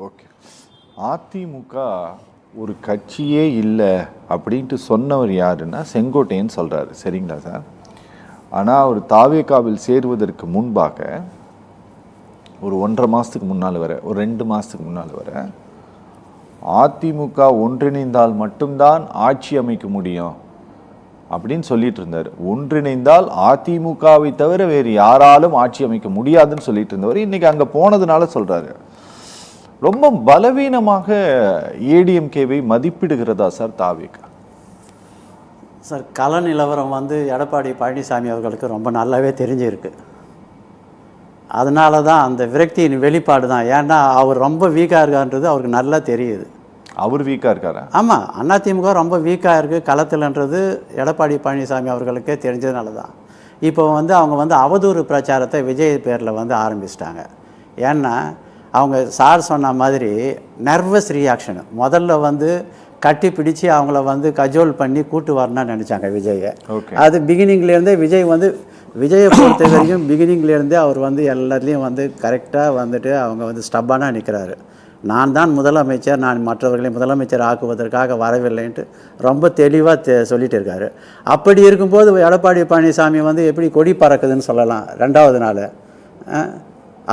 Okay. AIADMK ஒரு கட்சியே இல்லை அப்படின்ட்டு சொன்னவர் யாருன்னா செங்கோட்டையன் சொல்கிறாரு. சரிங்களா சார்? ஆனால் அவர் தாவேகாவில் சேருவதற்கு முன்பாக ஒரு 1.5 மாதத்துக்கு முன்னால் வர, ஒரு 2 மாதத்துக்கு முன்னால் வர, அதிமுக ஒன்றிணைந்தால் மட்டும்தான் ஆட்சி அமைக்க முடியும் அப்படின்னு சொல்லிட்டு இருந்தார். ஒன்றிணைந்தால் அதிமுகவை தவிர வேறு யாராலும் ஆட்சி அமைக்க முடியாதுன்னு சொல்லிட்டு இருந்தவர் இன்னைக்கு அங்கே போனதுனால சொல்கிறாரு. ரொம்ப பலவீனமாக ஏடிஎம்கேவை மதிப்பிடுகிறதா சார் தாவேகா? சார், கள நிலவரம் எடப்பாடி பழனிசாமி அவர்களுக்கு ரொம்ப நல்லாவே தெரிஞ்சிருக்கு. அதனால தான் அந்த விரக்தியின் வெளிப்பாடு தான். ஏன்னா அவர் ரொம்ப வீக்காக இருக்கான்றது அவருக்கு நல்லா தெரியுது. அவர் வீக்காக இருக்காரா? ஆமாம், அதிமுக ரொம்ப வீக்காக இருக்குது களத்தில்ன்றது எடப்பாடி பழனிசாமி அவர்களுக்கே தெரிஞ்சதுனால தான் இப்போ அவங்க அவதூறு பிரச்சாரத்தை விஜய் பேரில் ஆரம்பிச்சிட்டாங்க. ஏன்னா அவங்க சார் சொன்ன மாதிரி நர்வஸ் ரியாக்ஷனு முதல்ல கட்டி பிடிச்சி அவங்கள கஜோல் பண்ணி கூட்டு வரணும்னு நினச்சாங்க விஜயை. அது பிகினிங்லேருந்தே விஜயை பொறுத்த வரைக்கும் பிகினிங்லேருந்தே அவர் எல்லாத்துலேயும் கரெக்டாக அவங்க ஸ்டப்பானாக நிற்கிறாரு. நான் தான் முதலமைச்சர், நான் மற்றவர்களை முதலமைச்சர் ஆக்குவதற்காக வரவில்லைன்ட்டு ரொம்ப தெளிவாக சொல்லிட்டு இருக்காரு. அப்படி இருக்கும்போது எடப்பாடி பழனிசாமி எப்படி கொடி பறக்குதுன்னு சொல்லலாம் 2வது நாள்.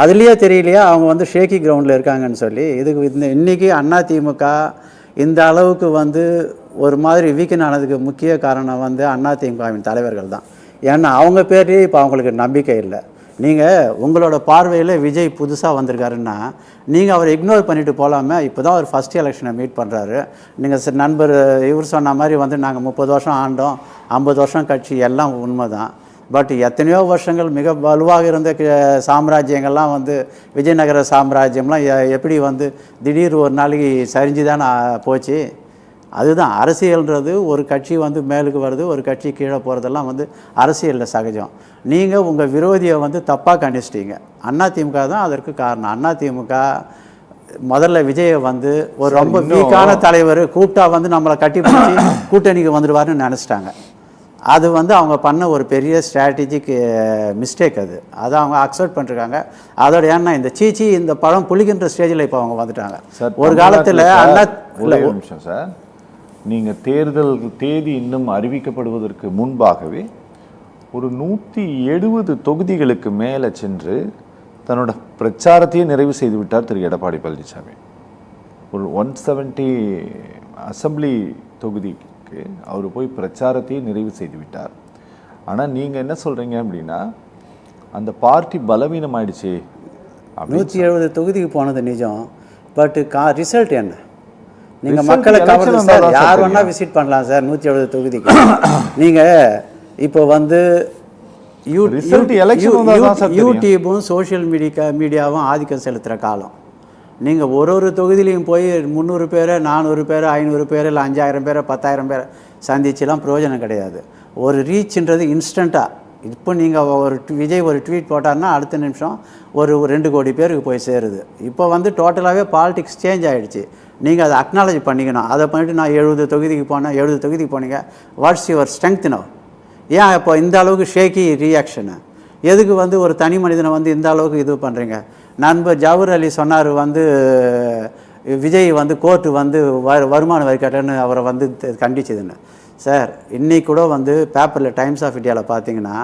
அதுலேயே தெரியலையா அவங்க ஷேக்கி கிரவுண்டில் இருக்காங்கன்னு சொல்லி. இதுக்கு இன்றைக்கி அதிமுக இந்த அளவுக்கு ஒரு மாதிரி வீக்கன் ஆனதுக்கு முக்கிய காரணம் அதிமுகவின் தலைவர்கள் தான். ஏன்னா அவங்க பேர்லேயே இப்போ அவங்களுக்கு நம்பிக்கை இல்லை. நீங்கள் உங்களோட பார்வையில் விஜய் புதுசாக வந்திருக்காருன்னா நீங்கள் அவரை இக்னோர் பண்ணிவிட்டு போகலாமே. இப்போ தான் அவர் ஃபஸ்ட் எலெக்ஷனை மீட் பண்ணுறாரு. நீங்கள் நண்பர் இவர் சொன்ன மாதிரி நாங்கள் 30 வருஷம் ஆண்டோம், 50 வருஷம் கட்சி, எல்லாம் உண்மை தான். பட் எத்தனையோ வருஷங்கள் மிக வலுவாக இருந்த சாம்ராஜ்யங்கள்லாம் விஜயநகர சாம்ராஜ்யம்லாம் எப்படி திடீர் ஒரு நாளைக்கு சரிஞ்சு தான் போச்சு. அதுதான் அரசியல்ன்றது. ஒரு கட்சி மேலுக்கு வருது, ஒரு கட்சி கீழே போகிறதெல்லாம் அரசியலில் சகஜம். நீங்கள் உங்கள் விரோதியை தப்பாக கணிச்சிட்டீங்க. அதிமுக தான் அதற்கு காரணம். அதிமுக முதல்ல விஜயை ஒரு ரொம்ப வீக்கான தலைவர் கூப்பிட்டா நம்மளை கட்டி பிடிச்சி கூட்டணிக்கு வந்துடுவார்னு நினச்சிட்டாங்க. அது அவங்க பண்ண ஒரு பெரிய ஸ்ட்ராட்டஜிக் மிஸ்டேக். அதை அவங்க அக்செப்ட் பண்ணிருக்காங்க. அதோட ஏன்னா இந்த சீச்சி இந்த பழம் புளிக்கின்ற ஸ்டேஜில் இப்போ அவங்க வந்துட்டாங்க. ஒரு காலத்தில் நிமிஷம் சார், நீங்கள் தேர்தல் தேதி இன்னும் அறிவிக்கப்படுவதற்கு முன்பாகவே ஒரு 170 தொகுதிகளுக்கு மேலே சென்று தன்னோட பிரச்சாரத்தையே நிறைவு செய்து விட்டார் திரு எடப்பாடி பழனிசாமி. ஒரு 170 அசம்பிளி தொகுதிக்கு அவர் போய் பிரச்சாரத்தையே நிறைவு செய்து விட்டார். ஆனால் நீங்கள் என்ன சொல்கிறீங்க அப்படின்னா அந்த பார்ட்டி பலவீனம் ஆயிடுச்சு. 170 தொகுதிக்கு போனது நிஜம். பட் ரிசல்ட் என்ன? நீங்கள் மக்களை கவர்ந்து சார் யார் வேணா விசிட் பண்ணலாம் சார் 170 தொகுதிக்கு. நீங்கள் இப்போ யூடியூபும் சோஷியல் மீடியாவும் ஆதிக்கம் செலுத்துகிற காலம். நீங்கள் ஒரு தொகுதியிலையும் போய் 300 பேரை 400 பேரை 500 பேர் இல்லை 5000 பேரை 10,000 பேரை சந்திச்சுலாம் பிரயோஜனம் கிடையாது. ஒரு ரீச்ன்றது இன்ஸ்டண்ட்டாக. இப்போ நீங்கள் விஜய் ஒரு ட்வீட் போட்டார்னா அடுத்த நிமிஷம் ஒரு 2 கோடி பேருக்கு போய் சேருது. இப்போ டோட்டலாகவே பாலிடிக்ஸ் சேஞ்ச் ஆகிடுச்சு. நீங்கள் அதை அக்னாலஜ் பண்ணிக்கணும். அதை பண்ணிவிட்டு நான் 70 தொகுதிக்கு போனேன், 70 தொகுதிக்கு போனீங்க, வாட்ஸ் யுவர் ஸ்ட்ரென்த் நோ? ஏன் இப்போ இந்த அளவுக்கு ஷேக்கி ரியாக்ஷனு? எதுக்கு ஒரு தனி மனிதனை இந்த அளவுக்கு இது பண்ணுறீங்க? நண்பர் ஜவஹர் அலி சொன்னார் விஜய் கோர்ட்டு வருமான வரி கட்டணுன்னு அவரை கண்டிச்சதுன்னு. சார், இன்றைக்கி கூட பேப்பரில் டைம்ஸ் ஆஃப் இந்தியாவில் பார்த்தீங்கன்னா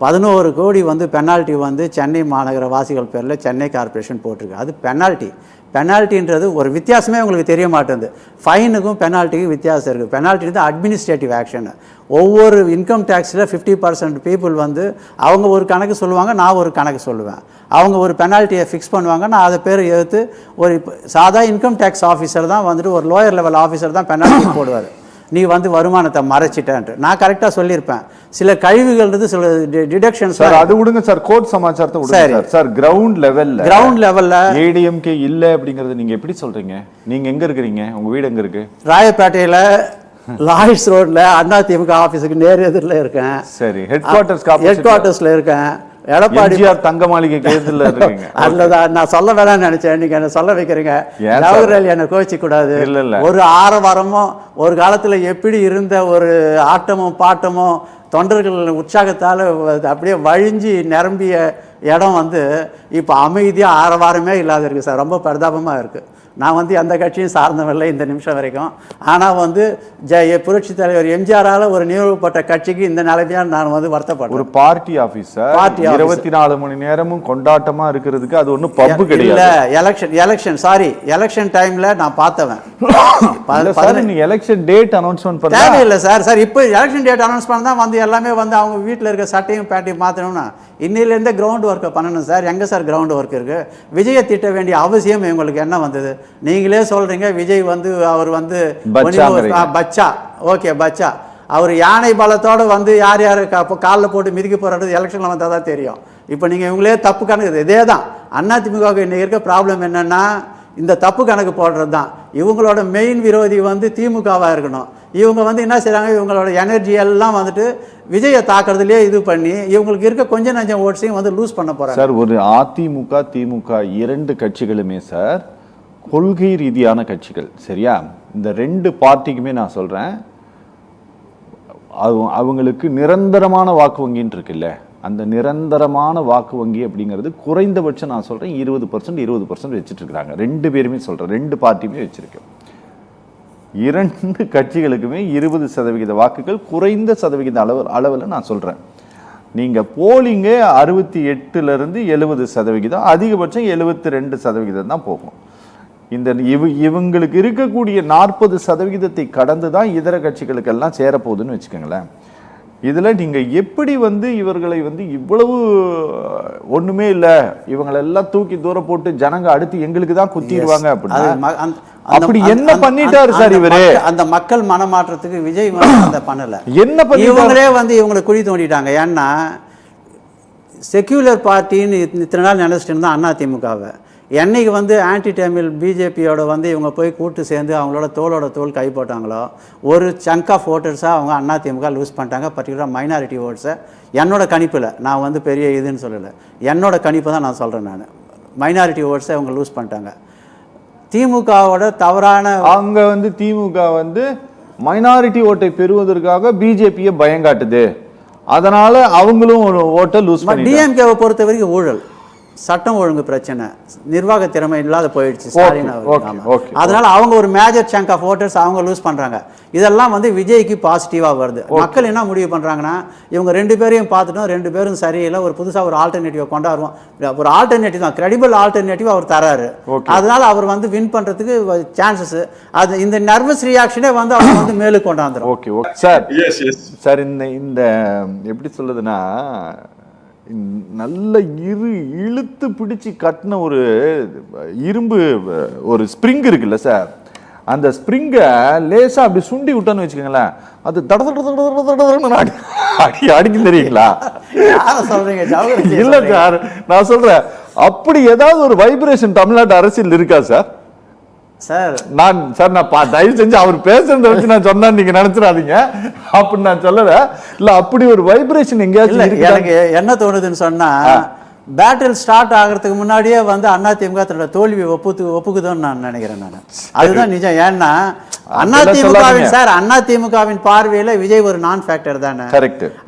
11 கோடி பெனால்ட்டி சென்னை மாநகர வாசிகள் பேரில் சென்னை கார்பரேஷன் போட்டிருக்கு. அது பெனால்ட்டின்றது ஒரு வித்தியாசமே உங்களுக்கு தெரிய மாட்டேங்குது. ஃபைனுக்கும் பெனால்ட்டிக்கும் வித்தியாசம் இருக்குது. Penalty administrative action. ஒவ்வொரு இன்கம் டேக்ஸில் 50% பீப்புள் அவங்க ஒரு கணக்கு சொல்லுவாங்க, நான் ஒரு கணக்கு சொல்லுவேன். அவங்க ஒரு பெனால்ட்டியை ஃபிக்ஸ் பண்ணுவாங்க, நான் அதை பேர் எடுத்து ஒரு சாதா இன்கம் டேக்ஸ் ஆஃபீஸர் தான் ஒரு லோயர் லெவல் ஆஃபீஸர் தான் பெனால்ட்டி போடுவார். நீ வருமானத்தை மறைச்சிட்டேன்ட்டு நான் கரெக்டாக சொல்லியிருப்பேன். சில கழிவுகள்ன்றது சில டிடக்ஷன். சார் அது விடுங்க சார், கோர்ட் சமாச்சாரத்தை விடுங்க சார். கிரவுண்ட் லெவல்ல ஏடிஎம்கே இல்லை அப்படிங்கறது நீங்க எப்படி சொல்றீங்க? நீங்க எங்க இருக்கிறீங்க? உங்க வீடு எங்க இருக்கு? ராயப்பேட்டையில லாய்ட்ஸ் ரோட்ல அதிமுக ஆபீஸுக்கு நேர் எதிரில் இருக்கேன். சரி, ஹெட் குவார்ட்டர்ஸ்ல இருக்கேன். எடப்பாடி தங்க மாளிகை கேதுல இருக்கீங்க. அதுலதான் நான் சொல்ல வேணாம்னு நினைச்சேன். நீங்க என்ன சொல்ல வைக்கிறீங்க. என்ன கோவிச்சு கூடாது. ஒரு ஆரவாரமும் ஒரு காலத்துல எப்படி இருந்த ஒரு ஆட்டமும் பாட்டமும் தொண்டர்கள் உற்சாகத்தால் அப்படியே வழிஞ்சி நிரம்பிய இடம் வந்து இப்போ அமைதியாக ஆரவாரமே இல்லாத இருக்குது சார். ரொம்ப பரிதாபமாக இருக்குது. நான் வந்து எந்த கட்சியும் சார்ந்தவில்லை இந்த நிமிஷம் வரைக்கும். ஆனால் வந்து புரட்சி தலைவர் எம்ஜிஆரால் ஒரு நிறுவப்பட்ட கட்சிக்கு இந்த நிலைமையாக நான் வந்து வருத்தப்படுறேன். ஒரு பார்ட்டி ஆஃபீஸர் 24 மணி நேரமும் கொண்டாட்டமா இருக்கிறதுக்கு அது ஒன்றும் பப்பு கிடையாது. எலெக்ஷன் டைம்ல நான் பார்த்தவன். எலெக்ஷன் டேட் அனௌன்ஸ்மெண்ட் பண்ண தேவையில்லை சார். சார் இப்போ எலெக்ஷன் டேட் அனௌன்ஸ் பண்ண தான் வந்து எல்லாமே வந்து அவங்க வீட்டில் இருக்க சட்டையும் பேட்டையும் மாற்றணும்னா இன்னிலேருந்தே கிரவுண்ட் ஒர்க்கை பண்ணணும் சார். எங்கே சார் கிரவுண்ட் ஒர்க் இருக்குது? விஜயை திட்ட வேண்டிய அவசியம் இவங்களுக்கு என்ன வந்தது? நீங்களே சொல்கிறீங்க விஜய் வந்து அவர் வந்து பச்சா, ஓகே பச்சா, அவர் யானை பலத்தோடு வந்து யார் யார் காலில் போட்டு மிதிக்க போகிறது எலெக்ஷனில் வந்தால் தான் தெரியும். இப்போ நீங்கள் இவங்களே தப்பு கணக்கு இதே தான். அதிமுகவுக்கு இன்றைக்கி இருக்க ப்ராப்ளம் என்னென்னா இந்த தப்பு கணக்கு போடுறது தான். இவங்களோட மெயின் விரோதி வந்து திமுகவாக இருக்கணும். இவங்க வந்து என்ன செய்கிறாங்க, இவங்களோட எனர்ஜி எல்லாம் வந்துட்டு விஜயை தாக்குறதுலேயே இது பண்ணி இவங்களுக்கு இருக்க கொஞ்சம் நஞ்சம் ஓட்ஸையும் வந்து லூஸ் பண்ண போகிறாங்க சார். ஒரு அதிமுக திமுக 2 கட்சிகளுமே சார் கொள்கை ரீதியான கட்சிகள், சரியா? இந்த 2 பார்ட்டிக்குமே நான் சொல்கிறேன், அவங்களுக்கு நிரந்தரமான வாக்கு வங்கின்னு இருக்குல்ல, அந்த நிரந்தரமான வாக்கு வங்கி அப்படிங்கிறது குறைந்தபட்சம் நான் சொல்கிறேன் 20% வச்சுட்டு இருக்கிறாங்க. 2 பேருமே சொல்கிறேன், 2 பார்ட்டியுமே வச்சுருக்கேன். 2 கட்சிகளுக்குமே 20% வாக்குகள் குறைந்த சதவிகித அளவில் நான் சொல்கிறேன். நீங்கள் போலிங்கே 68லேருந்து 70%, அதிகபட்சம் 72% தான் போகும். இந்த இவங்களுக்கு இருக்கக்கூடிய 40% கடந்து தான் இதர கட்சிகளுக்கெல்லாம் சேரப்போகுதுன்னு வச்சுக்கோங்களேன். இதில் நீங்கள் எப்படி வந்து இவர்களை வந்து இவ்வளவு ஒன்றுமே இல்லை, இவங்களெல்லாம் தூக்கி தூரம் போட்டு ஜனங்க அடுத்து எங்களுக்கு தான் குத்திடுவாங்க அப்படின்னா அப்படி என்ன பண்ணிட்டாரு சார் இவரு? அந்த மக்கள் மனமாற்றத்துக்கு விஜய் வந்து பண்ணல. என்ன பண்ணி இவங்களே வந்து இவங்களை குழி தோண்டிட்டாங்க. ஏன்னா செக்யூலர் பார்ட்டின்னு இத்தனை நாள் நினைச்சிட்டு இருந்தா அதிமுகவை, என்னைக்கு வந்து ஆன்டி தமிழ் பிஜேபியோட வந்து இவங்க போய் கூட்டு சேர்ந்து அவங்களோட தோளோட தோல் கை போட்டாங்களோ, ஒரு சங்க் ஆஃப் ஓட்டர்ஸாக அவங்க அதிமுக லூஸ் பண்ணிட்டாங்க. பர்டிகுலராக மைனாரிட்டி ஓட்ஸை என்னோட கணிப்பில், நான் வந்து பெரிய இதுன்னு சொல்லலை, என்னோட கணிப்பை தான் நான் சொல்கிறேன். நான் மைனாரிட்டி ஓட்ஸை அவங்க லூஸ் பண்ணிட்டாங்க. திமுகவோட தவறான அங்கே வந்து திமுக வந்து மைனாரிட்டி ஓட்டை பெறுவதற்காக பிஜேபியை பயங்காட்டுது, அதனால அவங்களும் ஒரு ஓட்டை லூஸ் பண்ணி. டிஎம்கேவை பொறுத்த வரைக்கும் ஊழல், சட்டம் ஒழுங்கு பிரச்சனை, நிர்வாக திறமை இல்லாத போயிடுச்சு ஸ்டாலின். அதனால அவங்க ஒரு மேஜர் சங்க் ஆஃப் ஓட்டர்ஸ் அவங்க லூஸ் பண்றாங்க. இதெல்லாம் வந்து விஜய்க்கு பாசிட்டிவா வருது. மக்கள் என்ன முடிவு பண்றாங்கன்னா, இவங்க 2 பேரையும் பார்த்துட்டோம், 2 பேரும் சரியில்லை, ஒரு புதுசா ஒரு ஆல்டர்னேட்டிவ் கொண்டாடுவோம். ஒரு ஆல்டர்னேட்டிவ் தான், கிரெடிபிள் ஆல்டர்னேட்டிவ் அவர் தராரு. அதனால அவர் வந்து வின் பண்றதுக்கு சான்சஸ், அது இந்த நர்வஸ் ரியாக்ஷனே வந்து அவர் வந்து மேலுக்கு கொண்டாந்துரும். Okay okay sir. சார் இந்த எப்படி சொல்லுதுன்னா, நல்ல இழுத்து பிடிச்சு கட்டின ஒரு இரும்பு ஒரு ஸ்ப்ரிங் இருக்குல்ல சார், அந்த ஸ்ப்ரிங்கை லேசா அப்படி சுண்டி விட்டோன்னு வச்சுக்கோங்களேன், அது அடிக்கும் தெரியுங்களா? இல்ல சார், நான் சொல்றேன், அப்படி ஏதாவது ஒரு வைப்ரேஷன் தமிழ்நாட்டு அரசியல் இருக்கா சார்? சார் நான் தயவு செஞ்சு அவர் பேசுறத வச்சு நான் சொன்னா நீங்க நினைச்சிடாதீங்க, அப்படி நான் சொல்லல. இல்ல அப்படி ஒரு வைப்ரேஷன் எங்கேயாச்சும் எனக்கு என்ன தோணுதுன்னு சொன்னா, பேட்டில் ஸ்டார்ட் ஆகிறதுக்கு முன்னாடியே வந்து அதிமுக தன்னோட தோல்வி ஒப்புக்குதோன்னு நான் நினைக்கிறேன். நான் அதுதான் நிஜம். ஏன்னா அதிமுகவின் பார்வையில விஜய் ஒரு நான் ஃபேக்டர் தானே.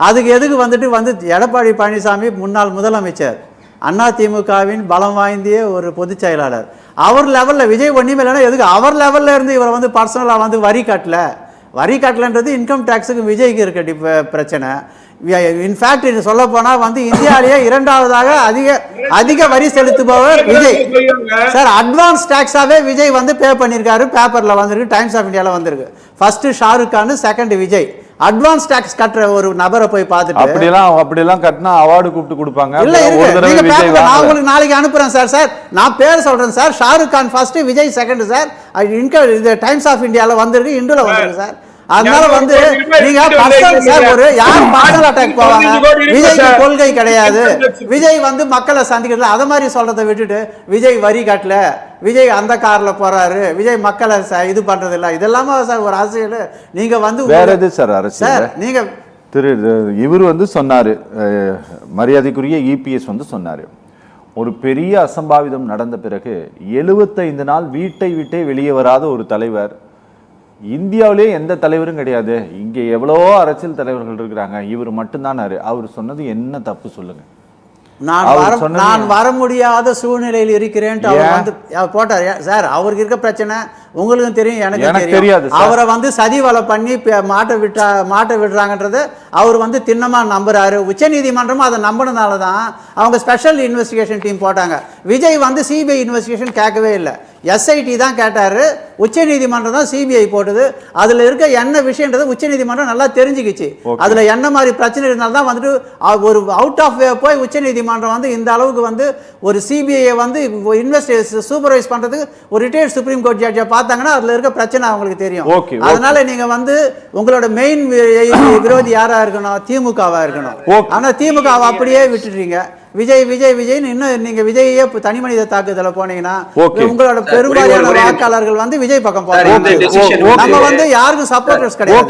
அதுக்கு எதுக்கு வந்து எடப்பாடி பழனிசாமி முன்னாள் முதலமைச்சர், அதிமுகவின் பலம் வாய்ந்திய ஒரு பொதுச் செயலாளர், அவர் லெவலில் விஜய் ஒன்றுமே இல்லைன்னா எதுக்கு அவர் லெவலில் இருந்து இவரை வந்து பர்சனலாக வந்து வரி கட்டலன்றது இன்கம் டேக்ஸுக்கு விஜய்க்கு இருக்க பிரச்சனை. இன்ஃபேக்ட் இது சொல்ல போனால் வந்து இந்தியாவிலேயே 2ஆவதாக அதிக வரி செலுத்துபவர் விஜய் சார். அட்வான்ஸ் டேக்ஸாகவே விஜய் வந்து பே பண்ணியிருக்காரு, பேப்பரில் வந்திருக்கு, டைம்ஸ் ஆஃப் இந்தியாவில் வந்திருக்கு. First Shahrukh Khan, second Vijay. Advance tax கட்டுற ஒரு நபரை போய் பார்த்துட்டு அப்படிலாம் கட்டினா அவார்டு கூப்பிட்டு கொடுப்பாங்க. இல்ல நான் உங்களுக்கு நாளைக்கு அனுப்புறேன் சார். சார் நான் பேர் சொல்றேன் sir. Shahrukh Khan first, Vijay second sir. இது டைம்ஸ் ஆஃப் இந்தியாவில் வந்திருக்கு, இந்துல வந்திருக்கு சார். அதனால வந்து நீங்க பர்சனல் சார், ஒரு யார் பர்சனல் அட்டாக் போவாங்க? விஜய்க்கு கொள்கை கிடையாது, விஜய் வந்து மக்களை சந்திக்கிறது, அத மாதிரி சொல்றதை விட்டுட்டு விஜய் வரி கட்டல, விஜய் அந்த கார்ல போறாரு, விஜய் மக்களை இது பண்றது இல்ல, இதெல்லாமா சார் ஒரு அரசியல்? நீங்க வந்து வேற எது சார் அரசியல்? நீங்க இவர் வந்து சொன்னாரு, மரியாதைக்குரிய இபிஎஸ் வந்து சொன்னாரு, ஒரு பெரிய அசம்பாவிதம் நடந்த பிறகு 75 நாள் வீட்டை விட்டே வெளியே வராத ஒரு தலைவர் இந்தியாவிலே எந்த தலைவரும் கிடையாது, இங்கே எவ்வளவோ அரசியல் தலைவர்கள் இருக்கிறாங்க, இவர் மட்டும்தான். அவர் சொன்னது என்ன தப்பு சொல்லுங்க? நான் வர முடியாத சூழ்நிலையில் இருக்கிறேன்ட்டு அவர் வந்து போட்டார். சார் அவருக்கு இருக்க பிரச்சனை உங்களுக்கும் தெரியும், எனக்கு தெரியாது. அவரை வந்து சதி வலை பண்ணி மாட்ட விடுறாங்கன்றத அவர் வந்து திண்ணமா நம்புறாரு. உச்சநீதிமன்றமும் அதை நம்பினதால தான் அவங்க ஸ்பெஷல் இன்வெஸ்டிகேஷன் டீம் போட்டாங்க. விஜய் வந்து சிபிஐ இன்வெஸ்டிகேஷன் கேட்கவே இல்லை, எஸ்ஐடி தான் கேட்டாரு. உச்சநீதிமன்றம் தான் சிபிஐ போட்டது. அதுல இருக்க என்ன விஷயன்றது உச்சநீதிமன்றம் நல்லா தெரிஞ்சுக்கிச்சு. அதுல என்ன மாதிரி பிரச்சனை இருந்தாலும் தான் வந்துட்டு ஒரு அவுட் ஆஃப் வே போய் உச்சநீதிமன்றம் வந்து இந்த அளவுக்கு வந்து ஒரு சிபிஐ வந்து சூப்பர்வைஸ் பண்றதுக்கு ஒரு ரிட்டையர்ட் சுப்ரீம் கோர்ட் ஜட்ஜை பார்த்தாங்கன்னா அதுல இருக்க பிரச்சனை அவங்களுக்கு தெரியும். அதனால நீங்க வந்து உங்களோட மெயின் விரோதி யாரா இருக்கணும்? திமுகவா இருக்கணும். ஆனா திமுகவை அப்படியே விட்டுட்டீங்க. விஜய் விஜய் விஜய்னு இன்னும் நீங்க விஜயே தனி மனித தாக்குதல போனீங்கன்னா உங்களோட பெரும்பாலான வாக்காளர்கள் வந்து விஜய் பக்கம் போறாங்க. நம்ம வந்து யாருக்கும் சப்போர்ட்டர்ஸ் கிடையாது.